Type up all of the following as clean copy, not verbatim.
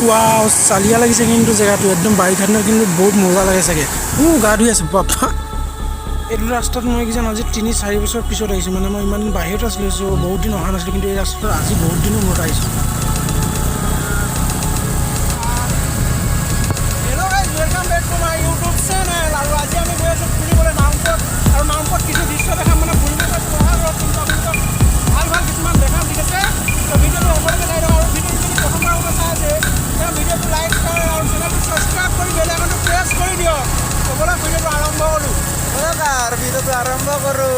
wow চালিয়া লাগিছে কিন্তু জেগাটো একদম বাৰিষা দিনত কিন্তু বহুত মজা লাগে চাগে গা ধুই আছে বাপা এইটো ৰাস্তাত মই কিজান আজি ৩-৪ বছৰ পিছত আহিছোঁ মানে মই ইমান দিন বাহিৰত আছিলোঁ বহুত দিন অহা নাছিলোঁ কিন্তু এই ৰাস্তাত আজি বহুত দিনৰ মূৰত আহিছোঁ hello' guys welcome back to my YouTube channel আৰু আজি আমি গৈ আছোঁ ফুৰিবলৈ নামপুৰত আৰু নামপুৰত কিছু দৃশ্য দেখাম মানে ফুৰিবলৈ ভাল ভাল কিছুমান দেখাম ঠিক আছে তো ভিডিঅ'টো অকণমান চাই দিয়ক আৰু ভিডিঅ'টো যদি প্ৰথমবাৰ চাই আছে তেওঁ ভিডিঅ'টো লাইক কৰে আৰু চেনেলটো ছাবস্ক্ৰাইব কৰি বেল আইকনটো প্ৰেছ কৰি দিয়ক ক'বলৈ ভিডিঅ'টো আৰম্ভ কৰোঁ ভিডিঅ'টো আৰম্ভ কৰোঁ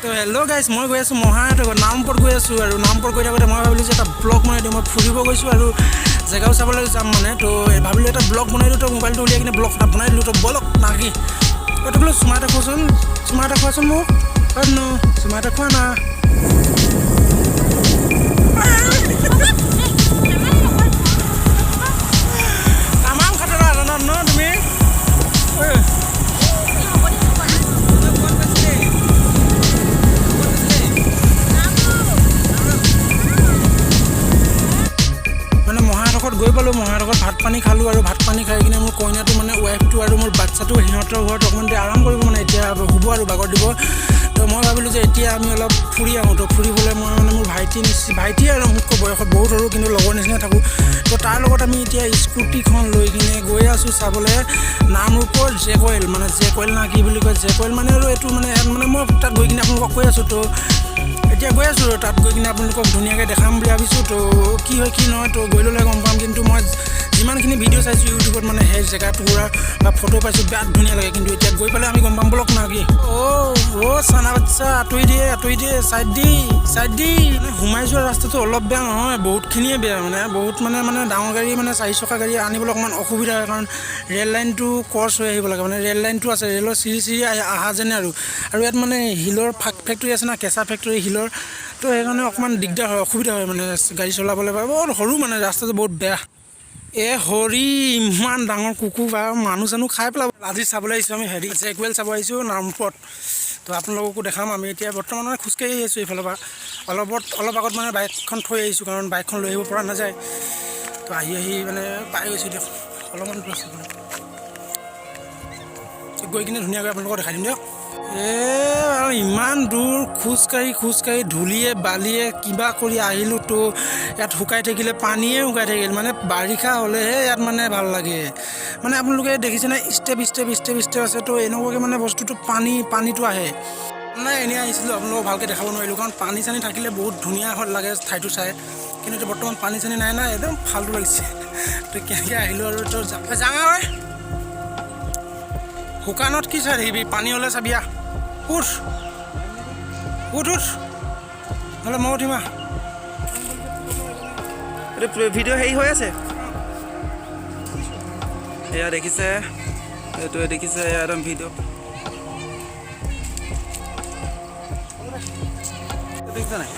তো হেল্ল' গাইজ মই গৈ আছোঁ মহাহঁতৰ নামপুৰত গৈ আছোঁ আৰু নামপুৰত গৈ থাকোঁতে মই ভাবিলোঁ যে এটা ব্লগ বনাই দিওঁ মই ফুৰিব গৈছোঁ আৰু জেগাও চাবলৈ যাম মানে তো ভাবিলোঁ এটা ব্লগ বনাই দিওঁ তো মোবাইলটো উলিয়াই কিনে ব্লগ এটা বনাই দিলোঁ তো বলক নাকি এইটো বোলো চুমা এটা খোৱাচোন মোক চুমা এটা খোৱা না তামাম খাতৰা জানা ন তুমি মানে মহাৰথত গৈ পালোঁ মহাৰথত ভাত পানী খালোঁ আৰু ভাত পানী খাই কিনে মোৰ কইনাটো মানে ৱাইফটো আৰু মোৰ বাচ্ছাটো সিহঁতৰ ঘৰত অকণমান দেৰি আৰাম কৰিব মানে এতিয়া শুব আৰু বাগৰ দিব তো মই ভাবিলোঁ যে এতিয়া আমি অলপ ফুৰি আহোঁ তো ফুৰিবলৈ মই মানে মোৰ ভাইটি আৰু মোতকৈ বয়সত বহুত সৰু কিন্তু লগৰ নিচিনা থাকোঁ তো তাৰ লগত আমি এতিয়া স্কুটিখন লৈ কিনে গৈ আছোঁ চাবলৈ নামৰূপৰ জেকৱেল মানে জেকৱেল না কি বুলি কয় জেকৱেল মানে আৰু এইটো মানে মই তাত গৈ কিনে আপোনালোকক কৈ আছোঁ তো এতিয়া গৈ আছোঁ তাত গৈ কিনে আপোনালোকক ধুনীয়াকৈ দেখাম বুলি ভাবিছোঁ তো কি হয় কি নহয় তো গৈ ল'লে গম পাম কিন্তু মই যিমানখিনি ভিডিঅ' চাইছোঁ ইউটিউবত মানে সেই জেগাটুকুৰা বা ফটো পাইছোঁ বিৰাট ধুনীয়া লাগে কিন্তু এতিয়া গৈ পেলাই আমি গম পাম বলক না কি চানা বাচ্চা আঁতৰি দিয়ে চাইড দি মানে সোমাই যোৱা ৰাস্তাটো অলপ বেয়া নহয় বহুতখিনিয়ে বেয়া মানে বহুত মানে ডাঙৰ গাড়ী মানে 4 চকা গাড়ী আনিবলৈ অকণমান অসুবিধা হয় কাৰণ ৰেল লাইনটো ক্ৰছ হৈ আহিব লাগে মানে ৰেল লাইনটো আছে ৰেলৰ চিৰি অহা যেনে আৰু ইয়াত মানে শিলৰ ফেক্টৰী আছে না কেঁচা ফেক্টৰী শিলৰ তো সেইকাৰণে অকণমান দিগদাৰ হয় অসুবিধা হয় মানে গাড়ী চলাবলৈ বা বহুত সৰু মানে ৰাস্তাটো বহুত বেয়া হৰি ইমান ডাঙৰ কুকুৰ বা মানুহ চানুহ খাই পেলাব আজি চাবলৈ আহিছোঁ আমি জেকৱেল চাব আহিছোঁ নামপুৰত তো আপোনালোককো দেখাম আমি এতিয়া বৰ্তমান মানে খোজকাঢ়ি আহিছোঁ এইফালৰ পৰা অলপ আগত মানে বাইকখন থৈ আহিছোঁ কাৰণ বাইকখন লৈ আহিব পৰা নাযায় তো আহি মানে পাই গৈছোঁ দিয়ক অলপমান গৈ কিনে ধুনীয়াকৈ আপোনালোকক দেখাই দিম দিয়ক আৰু ইমান দূৰ খোজকাঢ়ি ধূলিয়ে বালিয়ে কিবা কৰি আহিলোঁ তো ইয়াত শুকাই থাকিলে পানীয়ে শুকাই থাকিল মানে বাৰিষা হ'লেহে ইয়াত মানে ভাল লাগে মানে আপোনালোকে দেখিছেনে ষ্টেপ আছে তো এনেকুৱাকৈ মানে বস্তুটো পানীটো আহে নাই এনেই আহিছিলোঁ আপোনালোকক ভালকৈ দেখাব নোৱাৰিলোঁ কাৰণ পানী চানী থাকিলে বহুত ধুনীয়া লাগে ঠাইটো চাই কিন্তু এতিয়া বৰ্তমান পানী চানী নাই একদম ফাল্টু লাগিছে তো কেনেকৈ আহিলোঁ আৰু তোৰ যাঙা হয় শুকানত কি চাই থাকিবি পানী হ'লে চাবিয়া উঠ নহ'লে মই উঠিমা এইটো ভিডিঅ' হেৰি হৈ আছে এয়া দেখিছে এইটোৱে দেখিছে একদম ভিডিঅ' দেখিছে নাই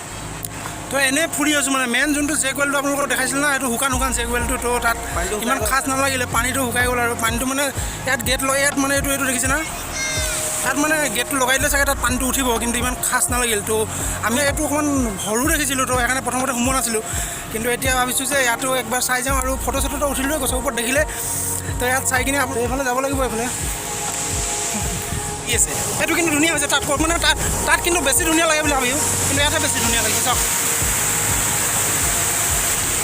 তো এনেই ফুৰি আছোঁ মানে মেইন যোনটো জেকৱেলটো আপোনালোকক দেখাইছিলোঁ না এইটো শুকান জেকৱেলটো তো তাত ইমান খাচ নালাগিলে পানীটো শুকাই গ'ল আৰু পানীটো মানে ইয়াত গেট লগাই ইয়াত মানে এইটো দেখিছে না তাত মানে গেটটো লগাই দিলে চাগে তাত পানীটো উঠিব কিন্তু ইমান খাচ নালাগিল তো আমি এইটো অকণমান সৰু দেখিছিলোঁ তো সেইকাৰণে প্ৰথমতে সোমোৱা নাছিলোঁ কিন্তু এতিয়া ভাবিছোঁ যে ইয়াতো একবাৰ চাই যাওঁ আৰু ফটো চটো উঠিলোঁ গছৰ ওপৰত দেখিলে তো ইয়াত চাই কিনে আপুনি এইফালে যাব লাগিব এইফালে কি আছে এইটো কিন্তু ধুনীয়া হৈছে তাত মানে তাত কিন্তু বেছি ধুনীয়া লাগে বুলি ভাবিছোঁ কিন্তু ইয়াতে বেছি ধুনীয়া লাগিছে চাওক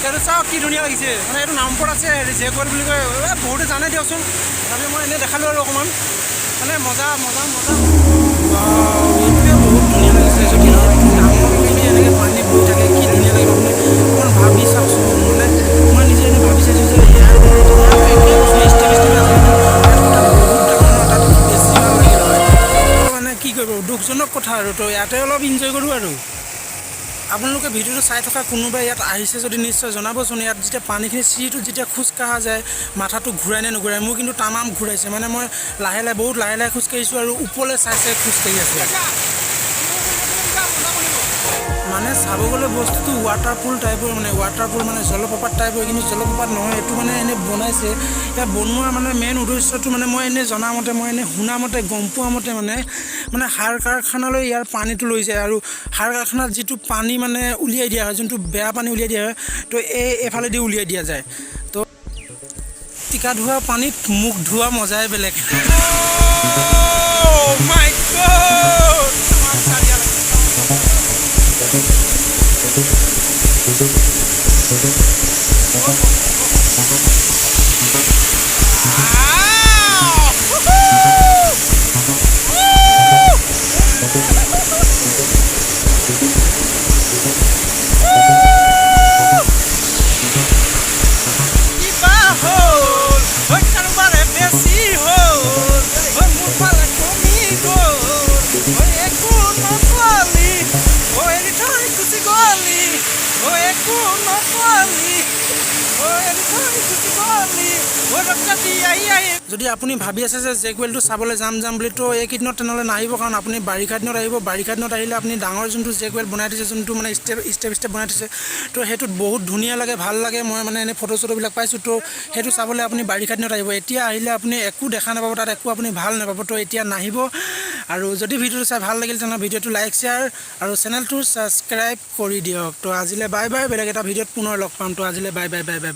এইটো চাওক কি ধুনীয়া লাগিছে মানে এইটো নামপুৰত আছে জেকৱেল বুলি কয় বহুতে জানে দিয়কচোন তথাপি মই এনেই দেখালোঁ আৰু অকণমান মানে মজা এইটোৱে বহুত ধুনীয়া লাগিছে এনেকৈ পানী বৈ থাকে কি ধুনীয়া লাগিব আপুনি অকণমান ভাবি চাওকচোন মানে মই নিজে এনেই ভাবি চাইছোঁ যে ইয়াত ষ্টেপ আছে কিন্তু তাত বহুত ডাঙৰ তাত বেছি ভাল লাগিল হয় মানে কি কৰিব দুখজনক কথা আৰু তো ইয়াতে অলপ এনজয় কৰোঁ আৰু আপোনালোকে ভিডিঅ'টো চাই থকা কোনোবাই ইয়াত আহিছে যদি নিশ্চয় জনাবচোন ইয়াত যেতিয়া পানীখিনি চিৰিটো যেতিয়া খোজ কঢ়া যায় মাথাটো ঘূৰাই নে নুঘূৰাই মোৰ কিন্তু তামাম ঘূৰাইছে মানে মই বহুত লাহে খোজকাঢ়িছোঁ আৰু ওপৰলৈ চাই খোজকাঢ়ি আছোঁ মানে চাব গ'লে বস্তুটো ৱাটাৰপুল টাইপৰ মানে ৱাটাৰপুল মানে জলপ্ৰপাত টাইপৰ কিন্তু জলপ্ৰপাত নহয় এইটো মানে এনেই বনাইছে এতিয়া বনোৱাৰ মানে মেইন উদ্দেশ্যটো মানে মই এনেই জনামতে মই এনেই শুনামতে গম পোৱা মতে মানে সাৰ কাৰখানালৈ ইয়াৰ পানীটো লৈ যায় আৰু সাৰ কাৰখানাত যিটো পানী মানে উলিয়াই দিয়া হয় যোনটো বেয়া পানী উলিয়াই দিয়া হয় তো এইফালেদি উলিয়াই দিয়া যায় তো টিকা ধোৱা পানীত মুখ ধোৱা মজাই বেলেগ মাই গড যদি আপুনি ভাবি আছে যে জেকুৱেলটো চাবলৈ যাম বুলি তো এইকেইদিনত তেনেহ'লে নাহিব কাৰণ আপুনি বাৰিষা দিনত আহিব বাৰিষা দিনত আহিলে আপুনি ডাঙৰ যোনটো জেকুৱেল বনাই দিছে যোনটো মানে ষ্টেপ বনাই দিছে তো সেইটোত বহুত ধুনীয়া লাগে ভাল লাগে মই মানে এনেই ফটোবিলাক পাইছোঁ তো সেইটো চাবলৈ আপুনি বাৰিষা দিনত আহিব এতিয়া আহিলে আপুনি একো দেখা নাপাব তাত একো আপুনি ভাল নাপাব তো এতিয়া নাহিব আৰু যদি ভিডিঅ'টো চাই ভাল লাগিল তেনেহ'লে ভিডিঅ'টো লাইক শ্বেয়াৰ আৰু চেনেলটো ছাবস্ক্ৰাইব কৰি দিয়ক তো আজিলৈ বাই বাই বেলেগ এটা ভিডিঅ'ত পুনৰ লগ পাম তো আজিলৈ বাই বাই